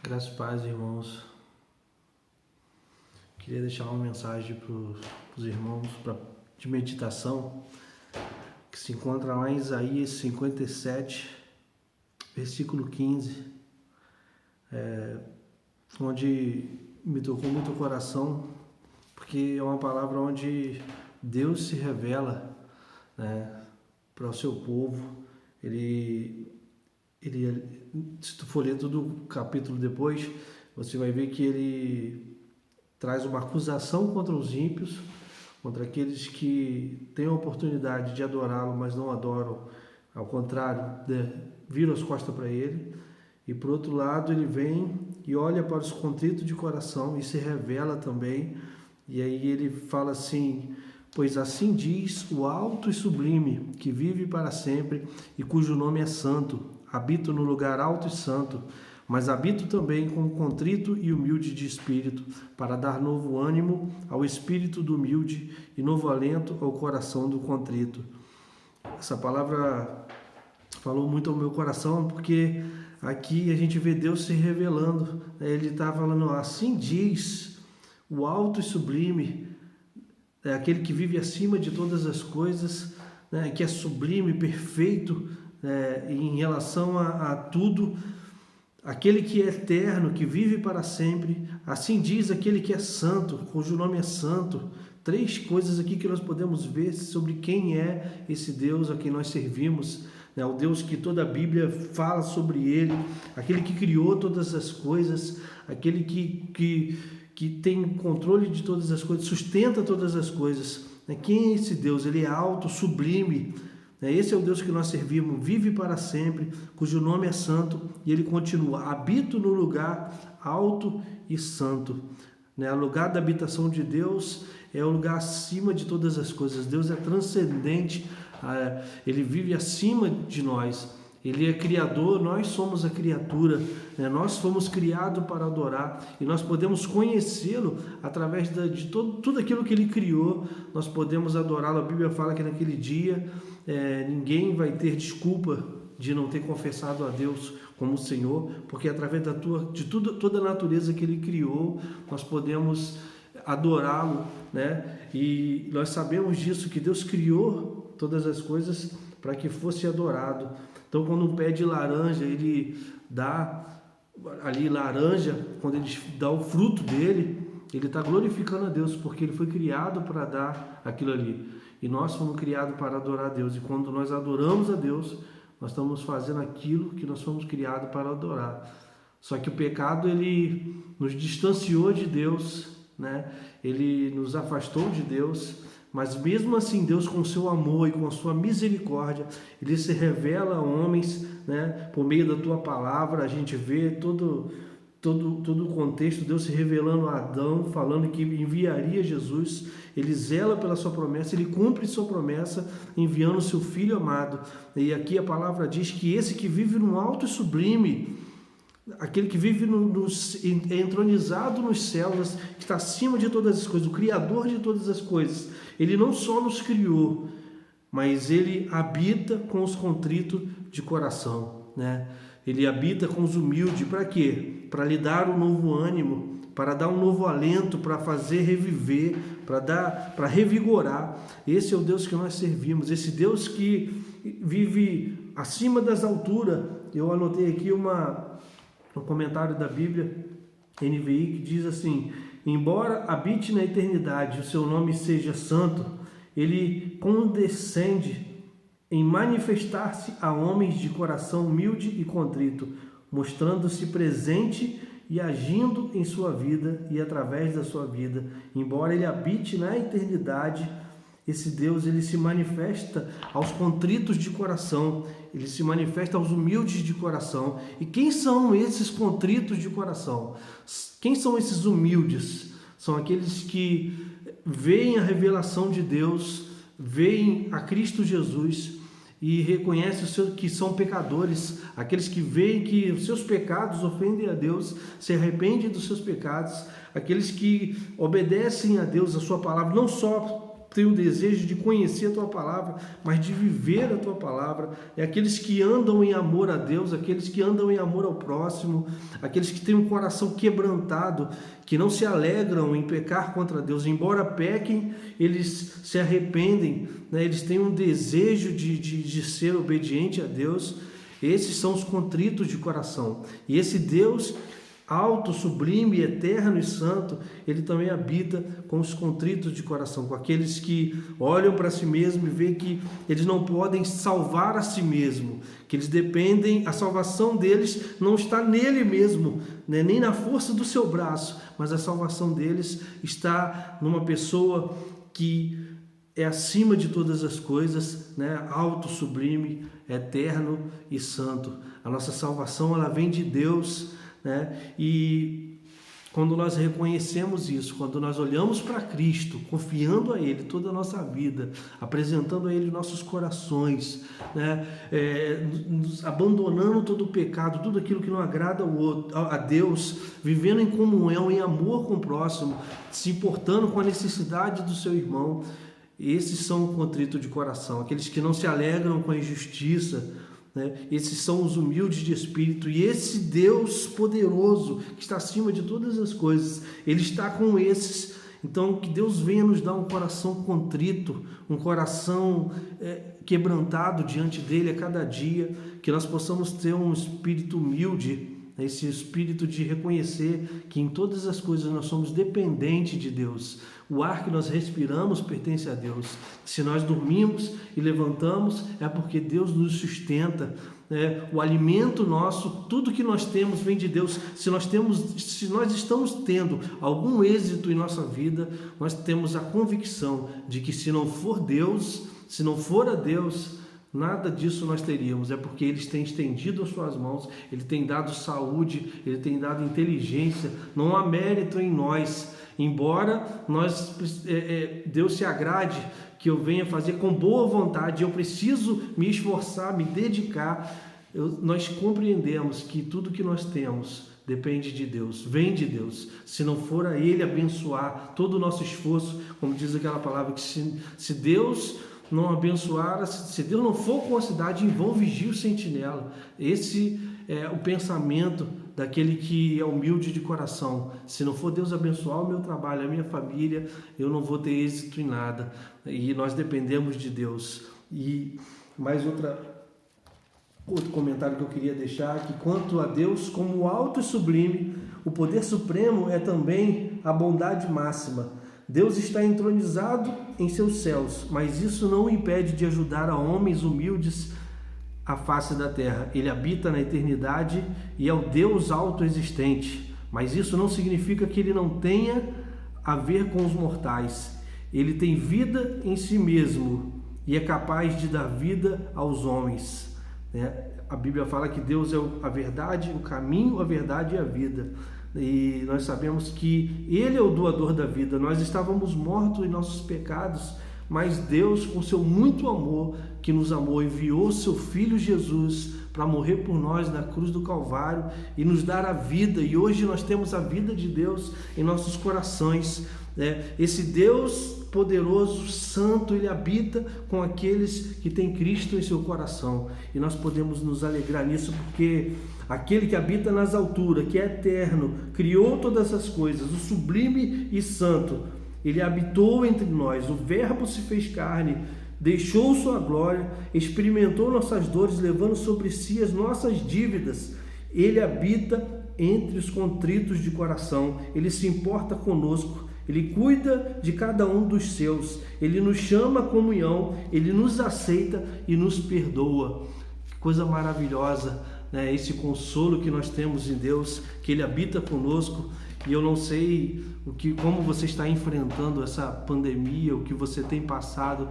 Graças e paz, irmãos. Queria deixar uma mensagem para os irmãos de meditação, que se encontra lá em Isaías 57, versículo 15, onde me tocou muito o coração, porque é uma palavra onde Deus se revela, né, para o seu povo. Ele, se tu for ler todo o capítulo depois, você vai ver que ele traz uma acusação contra os ímpios, contra aqueles que têm a oportunidade de adorá-lo, mas não adoram, ao contrário, viram as costas para ele. E por outro lado, ele vem e olha para os contritos de coração e se revela também. E aí ele fala assim: pois assim diz o alto e sublime, que vive para sempre e cujo nome é santo. Habito no lugar alto e santo, mas habito também com o contrito e humilde de espírito, para dar novo ânimo ao espírito do humilde e novo alento ao coração do contrito. Essa palavra falou muito ao meu coração, porque aqui a gente vê Deus se revelando. Ele está falando: assim diz o alto e sublime, aquele que vive acima de todas as coisas, né, que é sublime, perfeito em relação a tudo, aquele que é eterno, que vive para sempre. Assim diz aquele que é santo, cujo nome é santo. Três coisas aqui que nós podemos ver sobre quem é esse Deus a quem nós servimos, né? O Deus que toda a Bíblia fala sobre ele, aquele que criou todas as coisas, aquele que tem controle de todas as coisas, sustenta todas as coisas. Quem é esse Deus? Ele é alto, sublime. Esse é o Deus que nós servimos, vive para sempre, cujo nome é santo, e ele continua: habito no lugar alto e santo. O lugar da habitação de Deus é o lugar acima de todas as coisas. Deus é transcendente, ele vive acima de nós. Ele é criador, nós somos a criatura, nós fomos criados para adorar, e nós podemos conhecê-lo através de tudo aquilo que ele criou. Nós podemos adorá-lo. A Bíblia fala que naquele dia ninguém vai ter desculpa de não ter confessado a Deus como Senhor, porque através de toda a natureza que ele criou, nós podemos adorá-lo, E nós sabemos disso, que Deus criou todas as coisas para que fosse adorado. Então, quando um pé de laranja, ele dá ali laranja, quando ele dá o fruto dele, ele está glorificando a Deus, porque ele foi criado para dar aquilo ali. E nós fomos criados para adorar a Deus. E quando nós adoramos a Deus, nós estamos fazendo aquilo que nós fomos criados para adorar. Só que o pecado, ele nos distanciou de Deus, Ele nos afastou de Deus. Mas mesmo assim, Deus, com seu amor e com a sua misericórdia, ele se revela a homens, por meio da tua palavra. A gente vê todo o contexto, Deus se revelando a Adão, falando que enviaria Jesus. Ele zela pela sua promessa, ele cumpre sua promessa, enviando o seu Filho amado. E aqui a palavra diz que esse que vive no alto e sublime, aquele que vive entronizado nos céus, que está acima de todas as coisas, o Criador de todas as coisas, ele não só nos criou, mas ele habita com os contritos de coração, Ele habita com os humildes. Para quê? Para lhe dar um novo ânimo, para dar um novo alento, para fazer reviver, para revigorar. Esse é o Deus que nós servimos, esse Deus que vive acima das alturas. Eu anotei aqui um comentário da Bíblia NVI que diz assim: embora habite na eternidade, o seu nome seja santo, ele condescende em manifestar-se a homens de coração humilde e contrito, mostrando-se presente e agindo em sua vida e através da sua vida. Embora ele habite na eternidade, esse Deus, ele se manifesta aos contritos de coração, ele se manifesta aos humildes de coração. E quem são esses contritos de coração? Quem são esses humildes? São aqueles que veem a revelação de Deus, veem a Cristo Jesus e reconhecem que são pecadores, aqueles que veem que os seus pecados ofendem a Deus, se arrependem dos seus pecados, aqueles que obedecem a Deus, a sua palavra, não só tem o desejo de conhecer a Tua Palavra, mas de viver a Tua Palavra. É aqueles que andam em amor a Deus, aqueles que andam em amor ao próximo, aqueles que têm um coração quebrantado, que não se alegram em pecar contra Deus. Embora pequem, eles se arrependem, né? Eles têm um desejo de ser obediente a Deus. Esses são os contritos de coração. E esse Deus alto, sublime, eterno e santo, ele também habita com os contritos de coração, com aqueles que olham para si mesmo e veem que eles não podem salvar a si mesmo, que eles dependem, a salvação deles não está nele mesmo, né? Nem na força do seu braço, mas a salvação deles está numa pessoa que é acima de todas as coisas, né? Alto, sublime, eterno e santo. A nossa salvação, ela vem de Deus, né? E quando nós reconhecemos isso, quando nós olhamos para Cristo, confiando a Ele toda a nossa vida, apresentando a Ele nossos corações, né? Abandonando todo o pecado, tudo aquilo que não agrada a Deus, vivendo em comunhão, em amor com o próximo, se importando com a necessidade do seu irmão, esses são o contrito de coração, aqueles que não se alegram com a injustiça, né? Esses são os humildes de espírito, e esse Deus poderoso que está acima de todas as coisas, Ele está com esses. Então que Deus venha nos dar um coração contrito, um coração quebrantado diante dEle a cada dia, que nós possamos ter um espírito humilde, esse espírito de reconhecer que em todas as coisas nós somos dependentes de Deus. O ar que nós respiramos pertence a Deus. Se nós dormimos e levantamos, é porque Deus nos sustenta. O alimento nosso, tudo que nós temos vem de Deus. Se nós estamos tendo algum êxito em nossa vida, nós temos a convicção de que se não for Deus, se não for a Deus, nada disso nós teríamos. É porque Ele tem estendido as suas mãos, Ele tem dado saúde, Ele tem dado inteligência. Não há mérito em nós. Embora Deus se agrade que eu venha fazer com boa vontade, eu preciso me esforçar, me dedicar, nós compreendemos que tudo que nós temos depende de Deus, vem de Deus. Se não for a Ele abençoar todo o nosso esforço, como diz aquela palavra, que se Deus não abençoar, se Deus não for com a cidade, em vão vigia o sentinela. Esse é o pensamento daquele que é humilde de coração. Se não for Deus abençoar o meu trabalho, a minha família, eu não vou ter êxito em nada. E nós dependemos de Deus. E mais outro comentário que eu queria deixar, que quanto a Deus, como alto e sublime, o poder supremo é também a bondade máxima. Deus está entronizado em seus céus, mas isso não o impede de ajudar a homens humildes à face da terra. Ele habita na eternidade e é o Deus autoexistente, mas isso não significa que Ele não tenha a ver com os mortais. Ele tem vida em si mesmo e é capaz de dar vida aos homens. A Bíblia fala que Deus é a verdade, o caminho, a verdade e a vida. E nós sabemos que Ele é o doador da vida. Nós estávamos mortos em nossos pecados, mas Deus, com seu muito amor, que nos amou, enviou seu Filho Jesus para morrer por nós na cruz do Calvário e nos dar a vida. E hoje nós temos a vida de Deus em nossos corações. Esse Deus poderoso, santo, Ele habita com aqueles que têm Cristo em seu coração. E nós podemos nos alegrar nisso, porque aquele que habita nas alturas, que é eterno, criou todas as coisas, o sublime e santo, Ele habitou entre nós, o Verbo se fez carne, deixou sua glória, experimentou nossas dores, levando sobre si as nossas dívidas. Ele habita entre os contritos de coração, Ele se importa conosco, Ele cuida de cada um dos seus, Ele nos chama à comunhão, Ele nos aceita e nos perdoa. Que coisa maravilhosa, né? Esse consolo que nós temos em Deus, que Ele habita conosco. E eu não sei como você está enfrentando essa pandemia, o que você tem passado,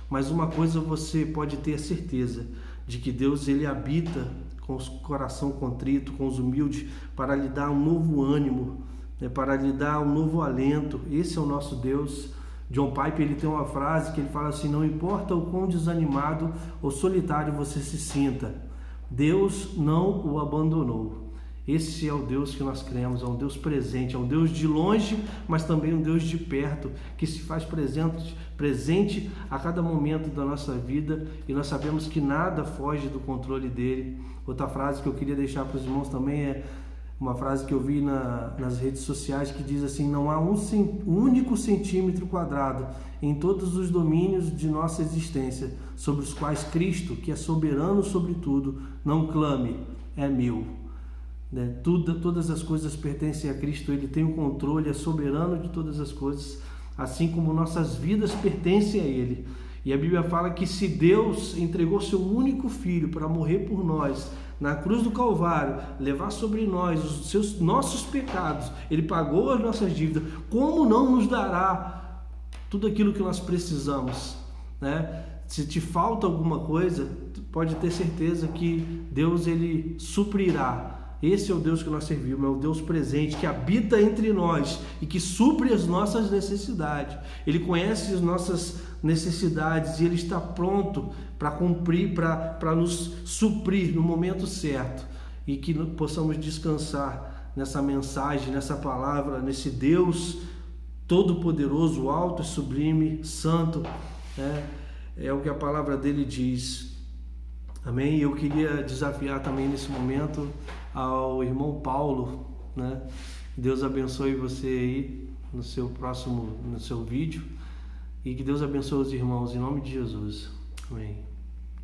mas uma coisa você pode ter certeza, de que Deus, Ele habita com o coração contrito, com os humildes, para lhe dar um novo ânimo, para lhe dar um novo alento. Esse é o nosso Deus. John Piper, ele tem uma frase que ele fala assim: não importa o quão desanimado ou solitário você se sinta, Deus não o abandonou. Esse é o Deus que nós cremos, é um Deus presente, é um Deus de longe, mas também um Deus de perto, que se faz presente a cada momento da nossa vida, e nós sabemos que nada foge do controle dele. Outra frase que eu queria deixar para os irmãos também é uma frase que eu vi nas redes sociais, que diz assim: não há um único centímetro quadrado em todos os domínios de nossa existência sobre os quais Cristo, que é soberano sobre tudo, não clame, é meu. Todas as coisas pertencem a Cristo, Ele tem o controle, é soberano de todas as coisas, assim como nossas vidas pertencem a Ele. E a Bíblia fala que se Deus entregou seu único Filho para morrer por nós, na cruz do Calvário, levar sobre nós os nossos pecados, Ele pagou as nossas dívidas, como não nos dará tudo aquilo que nós precisamos, né? Se te falta alguma coisa, pode ter certeza que Deus, Ele suprirá. Esse é o Deus que nós servimos, é o Deus presente, que habita entre nós e que supre as nossas necessidades. Ele conhece as nossas necessidades e Ele está pronto para cumprir, para nos suprir no momento certo, e que possamos descansar nessa mensagem, nessa palavra, nesse Deus todo-poderoso, alto e sublime, santo, né? É o que a palavra dele diz. Amém? Eu queria desafiar também nesse momento ao irmão Paulo, né? Deus abençoe você aí no seu vídeo, e que Deus abençoe os irmãos em nome de Jesus. Amém.